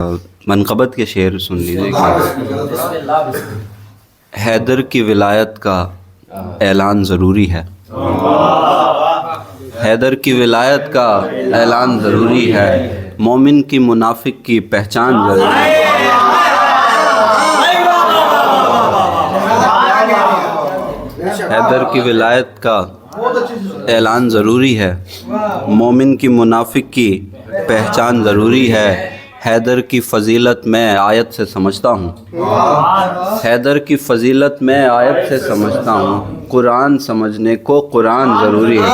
منقبت کے شعر سن لیجیے کہ حیدر کی ولایت کا اعلان ضروری ہے، حیدر کی ولایت کا اعلان ضروری ہے، مومن کی منافق کی پہچان ضروری ہے۔ حیدر کی ولایت کا اعلان ضروری ہے، مومن کی منافق کی پہچان ضروری ہے۔ حیدر کی فضیلت میں آیت سے سمجھتا ہوں، حیدر کی فضیلت میں آیت سے سمجھتا ہوں، قرآن سمجھنے کو قرآن ضروری ہے۔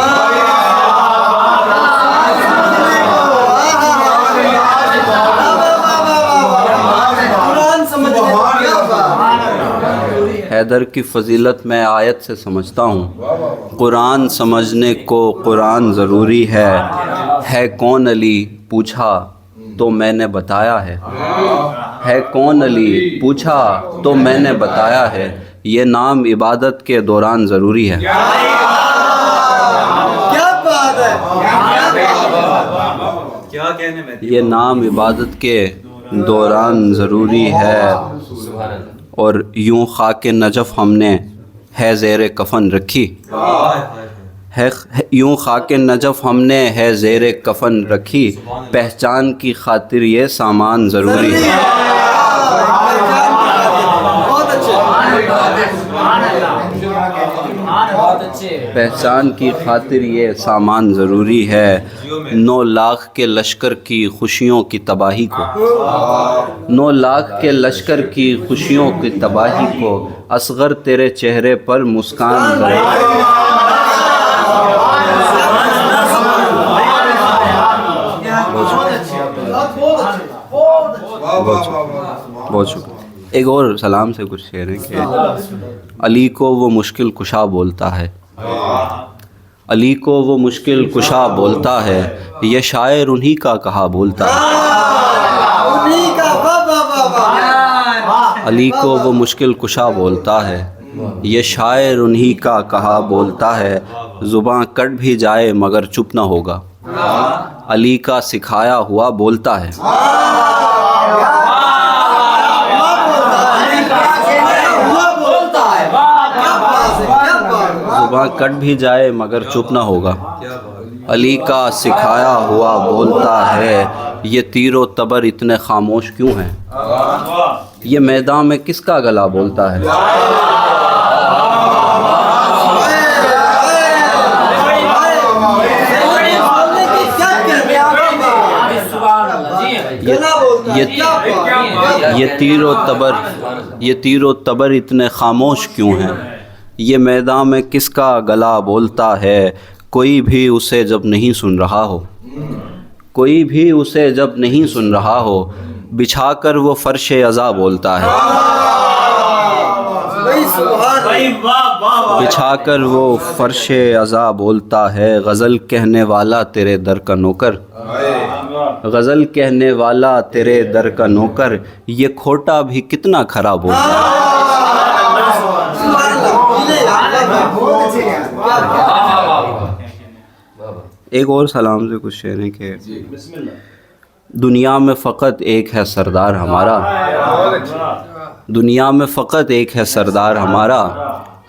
حیدر کی فضیلت میں آیت سے سمجھتا ہوں، قرآن سمجھنے کو قرآن ضروری ہے کون علی پوچھا تو میں نے بتایا ہے کون علی پوچھا تو میں نے بتایا ہے، یہ نام عبادت کے دوران ضروری ہے۔ یہ نام عبادت کے دوران ضروری ہے، اور یوں خاک نجف ہم نے ہے زیر کفن رکھی، یوں خاک نجف ہم نے ہے زیر کفن رکھی، پہچان کی خاطر یہ سامان ضروری ہے۔ پہچان کی خاطر یہ سامان ضروری ہے، 9 لاکھ کے لشکر کی خوشیوں کی تباہی کو، 9 لاکھ کے لشکر کی خوشیوں کی تباہی کو، اصغر تیرے چہرے پر مسکان ضروری ہے۔ بہت شکریہ۔ ایک اور سلام سے کچھ شعر ہیں کہ علی کو وہ مشکل کشا بولتا ہے، علی کو وہ مشکل کشا بولتا ہے، یہ شاعر انہی کا کہا بولتا ہے۔ علی کو وہ مشکل کشا بولتا ہے، یہ شاعر انہی کا کہا بولتا ہے، زباں کٹ بھی جائے مگر چپ نہ ہوگا، علی کا سکھایا ہوا بولتا ہے۔ زباں کٹ بھی جائے مگر چپ نہ ہوگا، علی کا سکھایا ہوا بولتا ہے، یہ تیر و تبر اتنے خاموش کیوں ہیں، یہ میدان میں کس کا گلا بولتا ہے۔ یہ تیر و تبر اتنے خاموش کیوں ہیں، یہ میدان میں کس کا گلا بولتا ہے، کوئی بھی اسے جب نہیں سن رہا ہو، کوئی بھی اسے جب نہیں سن رہا ہو، بچھا کر وہ فرش عزا بولتا ہے، بچھا کر وہ فرش عزا بولتا ہے، غزل کہنے والا تیرے در کا نوکر، غزل کہنے والا تیرے در کا نوکر، یہ کھوٹا بھی کتنا کھرا بولتا ہے۔ ایک اور سلام سے کچھ شعر ہیں کہ دنیا میں فقط ایک ہے سردار ہمارا، دنیا میں فقط ایک ہے سردار ہمارا،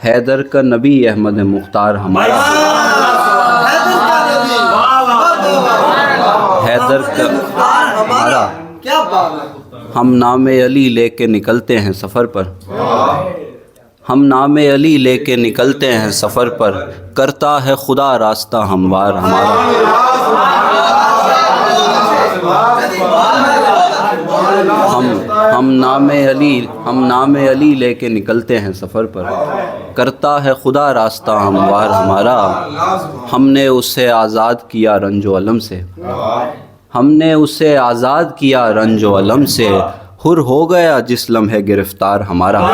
حیدر کا نبی احمد مختار ہمارا، حیدر کا ہمارا، ہم نام علی لے کے نکلتے ہیں سفر پر، ہم نام علی لے کے نکلتے ہیں سفر پر، کرتا ہے خدا راستہ ہموار ہمارا۔ ہم نام علی لے کے نکلتے ہیں سفر پر، کرتا ہے خدا راستہ ہموار ہمارا، ہم نے اسے آزاد کیا رنج و علم سے، ہم نے اسے آزاد کیا رنج و علم سے، حر ہو گیا جس لمحے گرفتار ہمارا۔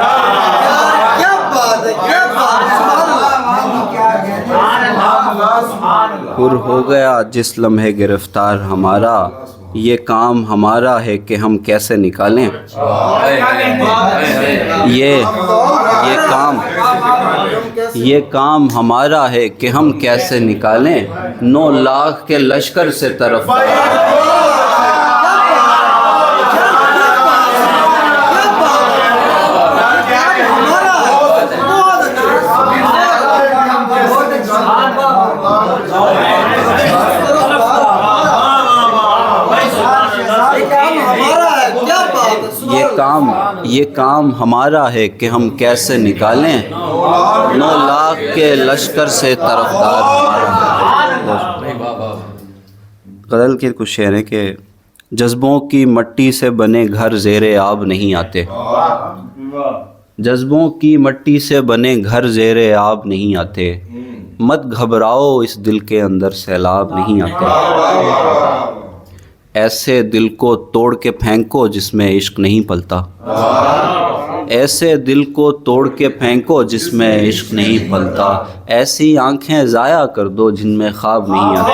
حر ہو گیا جس لمحے گرفتار ہمارا، یہ کام ہمارا ہے کہ ہم کیسے نکالیں، یہ کام ہمارا ہے کہ ہم کیسے نکالیں، 9 لاکھ کے لشکر سے طرف یہ کام ہمارا ہے کہ ہم کیسے نکالیں 9 لاکھ کے لشکر سے طرفدار ہمارا ہے۔ غزل کے کچھ شعر ہیں کہ جذبوں کی مٹی سے بنے گھر زیر آب نہیں آتے، جذبوں کی مٹی سے بنے گھر زیر آب نہیں آتے، مت گھبراؤ اس دل کے اندر سیلاب نہیں آتے، ایسے دل کو توڑ کے پھینکو جس میں عشق نہیں پلتا، ایسے دل کو توڑ کے پھینکو جس میں عشق نہیں پلتا، ایسی آنکھیں ضائع کر دو جن میں خواب نہیں آتے،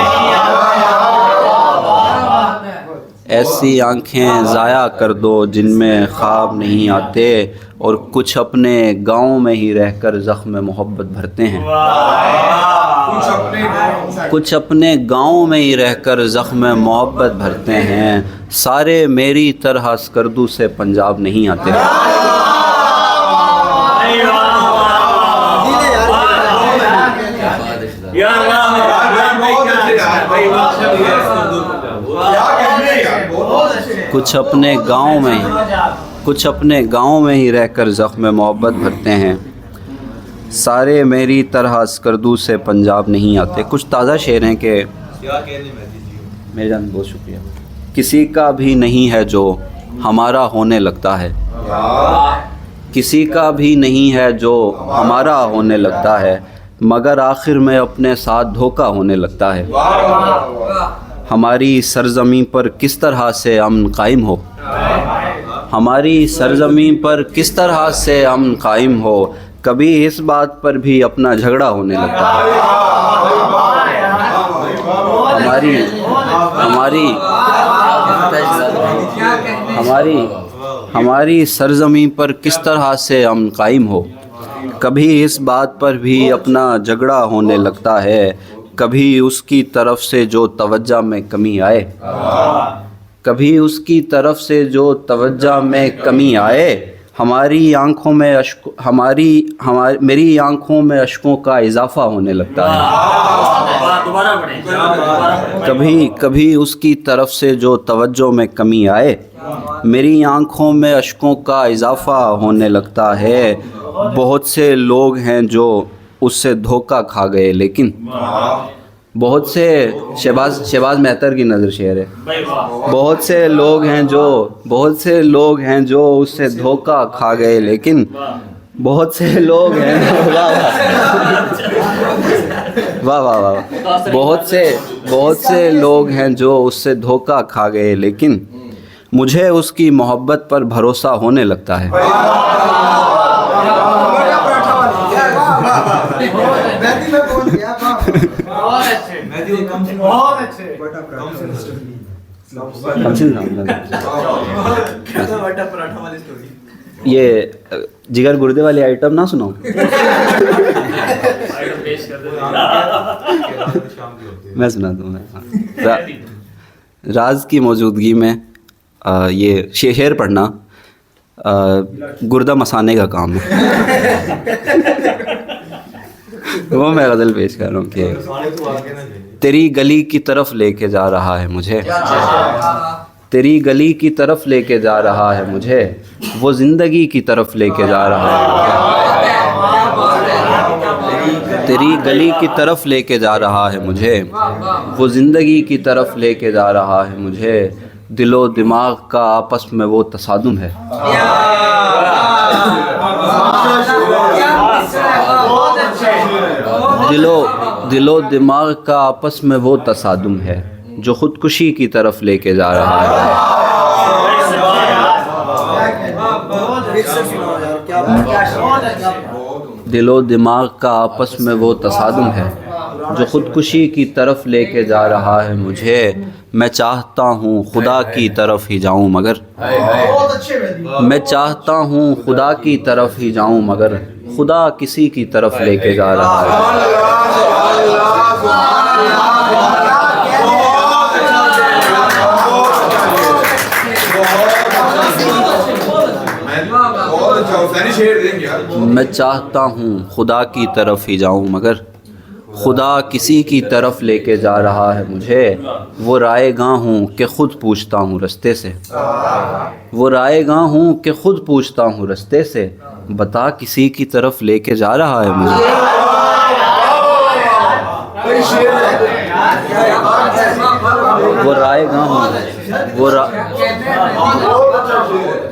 ایسی آنکھیں ضائع کر دو جن میں خواب نہیں آتے، اور کچھ اپنے گاؤں میں ہی رہ کر زخم محبت بھرتے ہیں، کچھ اپنے گاؤں میں ہی رہ کر زخم محبت بھرتے ہیں، سارے میری طرح اسکردو سے پنجاب نہیں آتے۔ کچھ اپنے گاؤں میں ہی رہ کر زخم محبت بھرتے ہیں، سارے میری طرح اسکردو سے پنجاب نہیں آتے۔ کچھ تازہ شعر ہیں کہ میرے جان بہت شکریہ، کسی کا بھی نہیں ہے جو ہمارا ہونے لگتا ہے، کسی کا بھی نہیں ہے جو ہمارا ہونے لگتا ہے، مگر آخر میں اپنے ساتھ دھوکا ہونے لگتا ہے، ہماری سرزمین پر کس طرح سے امن قائم ہو، ہماری سرزمین پر کس طرح سے امن قائم ہو، کبھی اس بات پر بھی اپنا جھگڑا ہونے لگتا ہے، ہماری سرزمین پر کس طرح سے امن قائم ہو، کبھی اس بات پر بھی اپنا جھگڑا ہونے لگتا ہے، کبھی اس کی طرف سے جو توجہ میں کمی آئے، کبھی اس کی طرف سے جو توجہ میں کمی آئے، ہماری آنکھوں میں میری آنکھوں میں اشکوں کا اضافہ ہونے لگتا ہے، کبھی اس کی طرف سے جو توجہ میں کمی آئے، میری آنکھوں میں اشکوں کا اضافہ ہونے لگتا ہے، بہت سے لوگ ہیں جو اس سے دھوکا کھا گئے لیکن، بہت سے شہباز مہتر کی نظر شعر ہے، بہت سے لوگ ہیں جو اس سے دھوکا کھا گئے لیکن، بہت سے لوگ ہیں واہ واہ واہ، بہت سے لوگ ہیں جو اس سے دھوکا کھا گئے لیکن، مجھے اس کی محبت پر بھروسہ ہونے لگتا ہے۔ یہ جگر گردے والی آئٹم نہ سنو، میں سنا دوں میں راز کی موجودگی میں یہ شعر پڑھنا گردہ مسانے کا کام ہے، وہ میں غزل پیش کر رہا ہوں کہ تیری گلی کی طرف لے کے جا رہا ہے مجھے، تیری گلی کی طرف لے کے جا رہا ہے مجھے، وہ زندگی کی طرف لے کے جا رہا ہے مجھے، تیری گلی کی طرف لے کے جا رہا ہے مجھے، وہ زندگی کی طرف لے کے جا رہا ہے مجھے، دل و دماغ کا آپس میں وہ تصادم ہے، دل و دماغ کا آپس میں وہ تصادم ہے، جو خودکشی کی طرف لے کے جا رہا ہے، دل و دماغ کا آپس میں وہ تصادم ہے، جو خودکشی کی طرف لے کے جا رہا ہے مجھے، میں چاہتا ہوں خدا کی طرف ہی جاؤں مگر، میں چاہتا ہوں خدا کی طرف ہی جاؤں مگر، خدا کسی کی طرف لے کے جا رہا ہے۔ میں چاہتا ہوں خدا کی طرف ہی جاؤں مگر خدا کسی کی طرف لے کے جا رہا ہے مجھے، وہ رائے گاں ہوں کہ خود پوچھتا ہوں رستے سے، وہ رائے گاں ہوں کہ خود پوچھتا ہوں رستے سے، بتا کسی کی طرف لے کے جا رہا ہے مجھے۔ وہ رائے گاں ہوں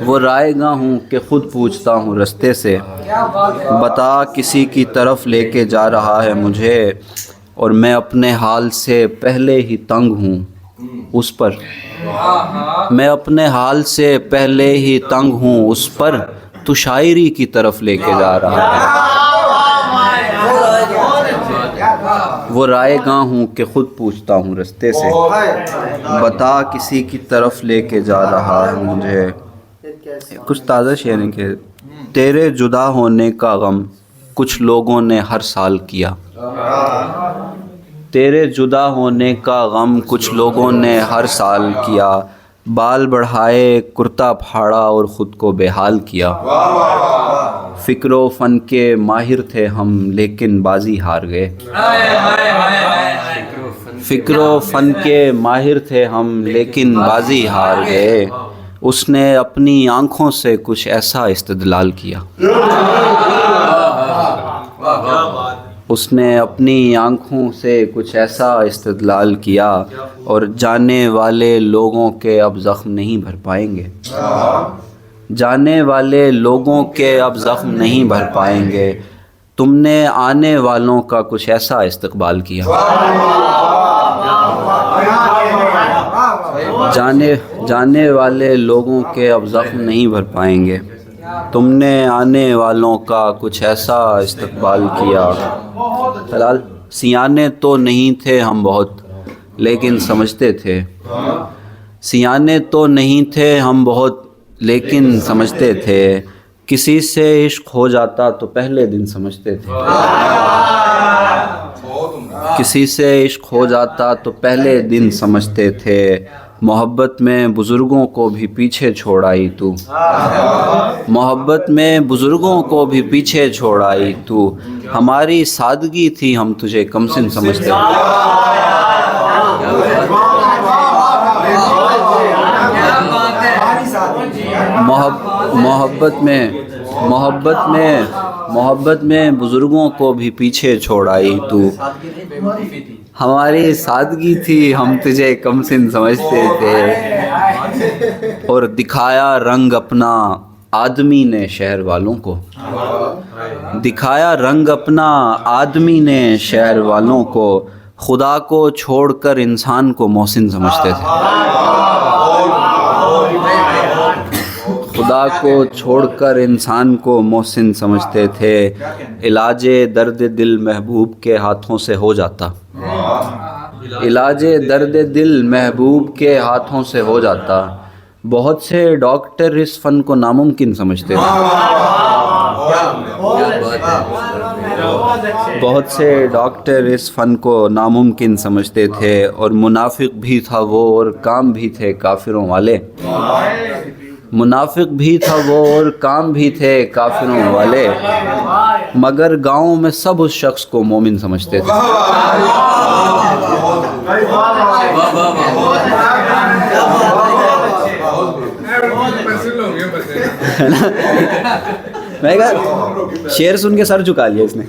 وہ رائے گاں ہوں کہ خود پوچھتا ہوں رستے سے، بتا کسی کی طرف لے کے جا رہا ہے مجھے، اور میں اپنے حال سے پہلے ہی تنگ ہوں اس پر، میں اپنے حال سے پہلے ہی تنگ ہوں اس پر، تو شاعری کی طرف لے کے جا رہا ہے۔ وہ رائے گاں ہوں کہ خود پوچھتا ہوں رستے سے، بتا کسی کی طرف لے کے جا رہا ہے مجھے۔ کچھ تازہ شعر ہیں کہ تیرے جدا ہونے کا غم کچھ لوگوں نے ہر سال کیا، تیرے جدا ہونے کا غم کچھ لوگوں نے ہر سال کیا، بال بڑھائے کرتا پھاڑا اور خود کو بے حال کیا، فکر و فن کے ماہر تھے ہم لیکن بازی ہار گئے، فکر و فن کے ماہر تھے ہم لیکن بازی ہار گئے، اس نے اپنی آنکھوں سے کچھ ایسا استدلال کیا، اس نے اپنی آنکھوں سے کچھ ایسا استدلال کیا، اور جانے والے لوگوں کے اب زخم نہیں بھر پائیں گے، جانے والے لوگوں کے اب زخم نہیں بھر پائیں گے، تم نے آنے والوں کا کچھ ایسا استقبال کیا، جانے والے لوگوں کے اب زخم نہیں بھر پائیں گے، تم نے آنے والوں کا کچھ ایسا استقبال کیا۔ فلحال سیانے تو نہیں تھے ہم بہت لیکن سمجھتے تھے، سیانے تو نہیں تھے ہم بہت لیکن سمجھتے تھے، کسی سے عشق ہو جاتا تو پہلے دن سمجھتے تھے، کسی سے عشق ہو جاتا تو پہلے دن سمجھتے تھے، محبت میں بزرگوں کو بھی پیچھے چھوڑ آئی تو، محبت میں بزرگوں کو بھی پیچھے چھوڑ آئی تو، ہماری سادگی تھی ہم تجھے کم سن سمجھتے تھے، محبت میں بزرگوں کو بھی پیچھے چھوڑ آئی تو، ہماری سادگی تھی ہم تجھے کم سن سمجھتے تھے، اور دکھایا رنگ اپنا آدمی نے شہر والوں کو، دکھایا رنگ اپنا آدمی نے شہر والوں کو، خدا کو چھوڑ کر انسان کو محسن سمجھتے تھے، خدا کو چھوڑ کر انسان کو محسن سمجھتے تھے، علاج درد دل محبوب کے ہاتھوں سے ہو جاتا، علاج درد دل محبوب کے ہاتھوں سے ہو جاتا، بہت سے ڈاکٹر اس فن کو ناممکن سمجھتے تھے، بہت سے ڈاکٹر اس فن کو ناممکن سمجھتے تھے، اور منافق بھی تھا وہ اور کام بھی تھے کافروں والے، منافق بھی تھا وہ اور کام بھی تھے کافروں والے، مگر گاؤں میں سب اس شخص کو مومن سمجھتے تھے، میں کہا شعر سن کے سر جھکا لیا اس نے۔